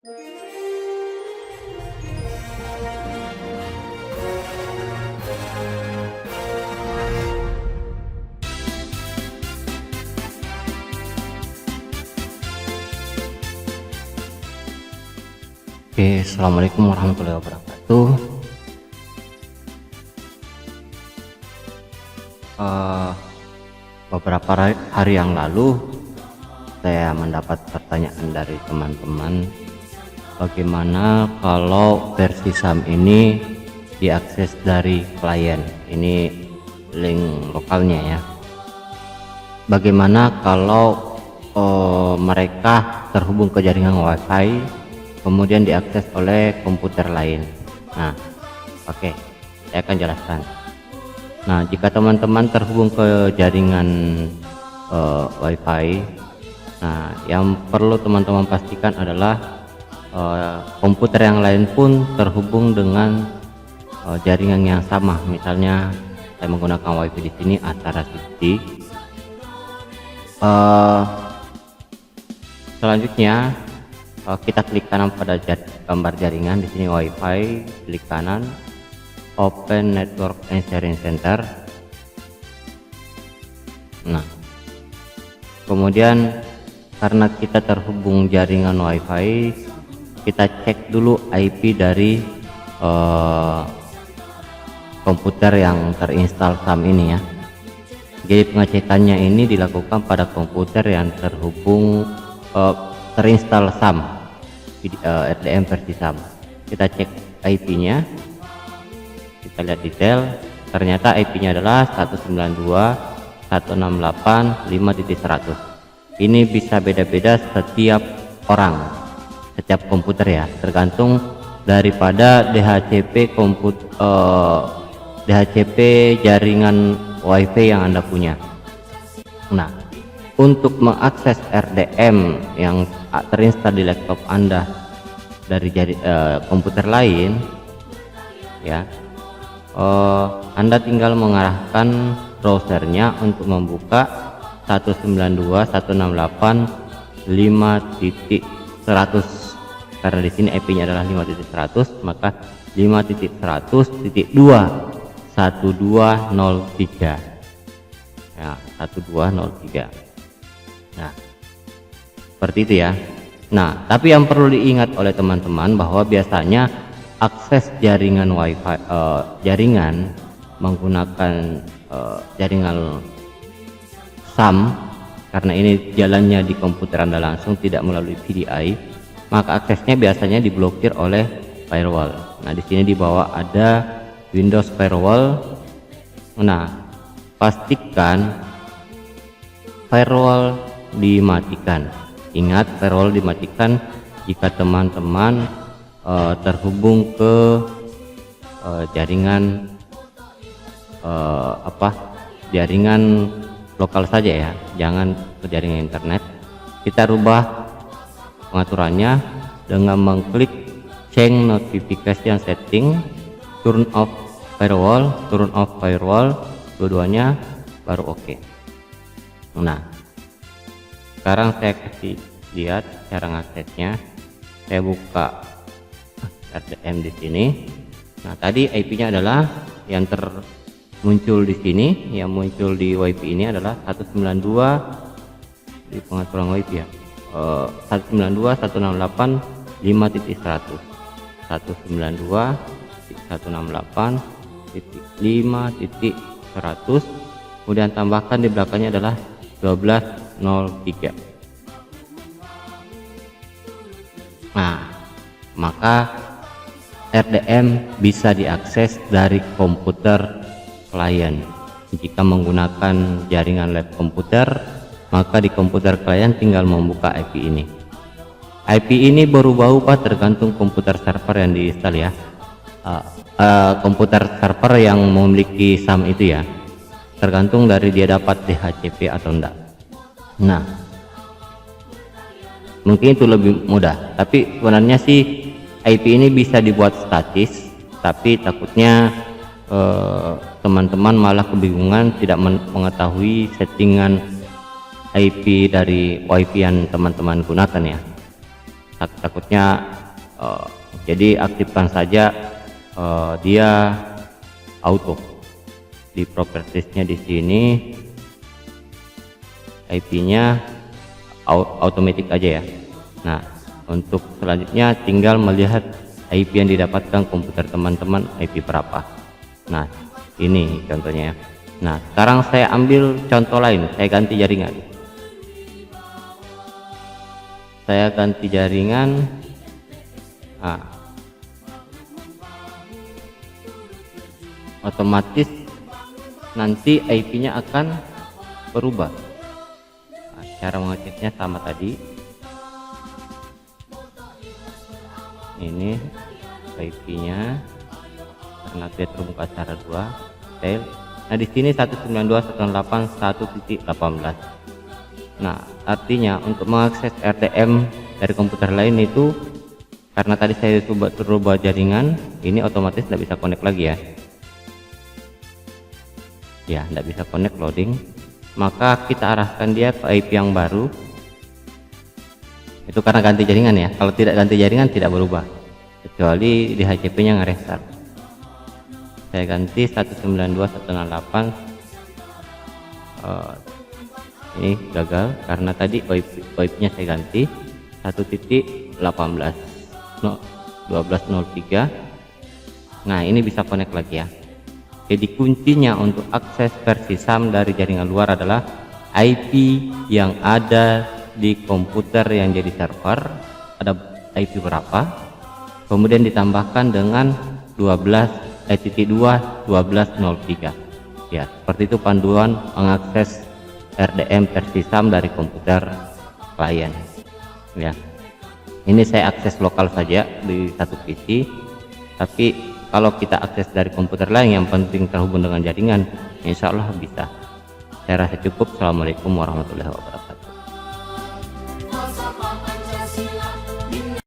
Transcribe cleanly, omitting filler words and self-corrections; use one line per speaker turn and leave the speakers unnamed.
Oke, assalamualaikum warahmatullahi wabarakatuh. Eh, Beberapa hari yang lalu saya mendapat pertanyaan dari teman-teman, bagaimana kalau versi SAM ini diakses dari klien. Ini link lokalnya ya. Bagaimana kalau mereka terhubung ke jaringan WiFi kemudian diakses oleh komputer lain. Nah, oke, saya akan jelaskan. Nah, jika teman-teman terhubung ke jaringan WiFi, nah yang perlu teman-teman pastikan adalah komputer yang lain pun terhubung dengan jaringan yang sama. Misalnya saya menggunakan WiFi di sini Atara City. Selanjutnya kita klik kanan pada gambar jaringan di sini WiFi, klik kanan Open Network and Sharing Center. Nah, kemudian karena kita terhubung jaringan WiFi, kita cek dulu IP dari komputer yang terinstall SAM ini ya. Jadi pengecekannya ini dilakukan pada komputer yang terhubung terinstall SAM, RDM versi SAM. Kita cek IP-nya, kita lihat detail, ternyata IP-nya adalah 192.168.5.100. Ini bisa beda-beda setiap orang, setiap komputer ya, tergantung daripada DHCP jaringan WiFi yang Anda punya. Nah, untuk mengakses RDM yang terinstall di laptop Anda dari komputer lain ya, Anda tinggal mengarahkan browsernya untuk membuka 192.168.5.100. karena di sini IP-nya adalah 5.100, maka 5.100.2.1203 ya, 1203. Nah, seperti itu ya. Nah, tapi yang perlu diingat oleh teman-teman bahwa biasanya akses jaringan WiFi, jaringan menggunakan jaringan SAM, karena ini jalannya di komputer Anda langsung, tidak melalui VDI, maka aksesnya biasanya diblokir oleh firewall. Nah, di sini di bawah ada Windows Firewall. Nah, pastikan firewall dimatikan. Ingat, firewall dimatikan jika teman-teman terhubung ke jaringan jaringan lokal saja ya, jangan ke jaringan internet. Kita rubah pengaturannya dengan mengklik change notification setting, turn off firewall, dua-duanya baru oke. Nah, sekarang saya kasih lihat cara ngaksesnya. Saya buka RDM di sini. Nah, tadi IP-nya adalah yang muncul di sini, yang muncul di WiFi ini adalah 192 di pengaturan WiFi ya. 192.168.5.100. 192.168.5.100. Kemudian tambahkan di belakangnya adalah 1203. Nah, maka RDM bisa diakses dari komputer klien. Jika menggunakan jaringan lab komputer, maka di komputer klien tinggal membuka IP ini. IP ini berubah-ubah tergantung komputer server yang diinstal ya. Komputer server yang memiliki SAM itu ya, tergantung dari dia dapat DHCP atau enggak. Nah, mungkin itu lebih mudah, tapi sebenarnya sih IP ini bisa dibuat statis, tapi takutnya teman-teman malah kebingungan tidak mengetahui settingan IP dari WiFi yang teman-teman gunakan ya. takutnya jadi aktifkan saja dia auto di propertiesnya. Di sini IP-nya automatic aja ya. Nah, untuk selanjutnya tinggal melihat IP yang didapatkan komputer teman-teman IP berapa. Nah, ini contohnya ya. Nah, sekarang saya ambil contoh lain, saya ganti jaringan. Nah, otomatis nanti IP-nya akan berubah. Nah, cara mengeceknya sama tadi. Ini IP-nya karena dia terbuka secara 2 detail. Nah, di sini 192.168.1.18. Nah, artinya untuk mengakses RDM dari komputer lain itu, karena tadi saya coba rubah jaringan, ini otomatis tidak bisa connect lagi ya. Ya, tidak bisa connect, loading. Maka kita arahkan dia ke IP yang baru. Itu karena ganti jaringan ya. Kalau tidak ganti jaringan tidak berubah, kecuali di HCP nya nge-restart. Saya ganti 192.168. Ini gagal karena tadi VoIP nya saya ganti 1.18.12.03. Nah, ini bisa connect lagi ya. Jadi kuncinya untuk akses versi SAM dari jaringan luar adalah IP yang ada di komputer yang jadi server, ada IP berapa, kemudian ditambahkan dengan 12.2.12.03. Ya, seperti itu panduan mengakses RDM versi SAM dari komputer klien ya. Ini saya akses lokal saja di satu PC, tapi kalau kita akses dari komputer lain yang penting terhubung dengan jaringan, insya Allah bisa. Saya rasa cukup. Assalamualaikum warahmatullahi wabarakatuh.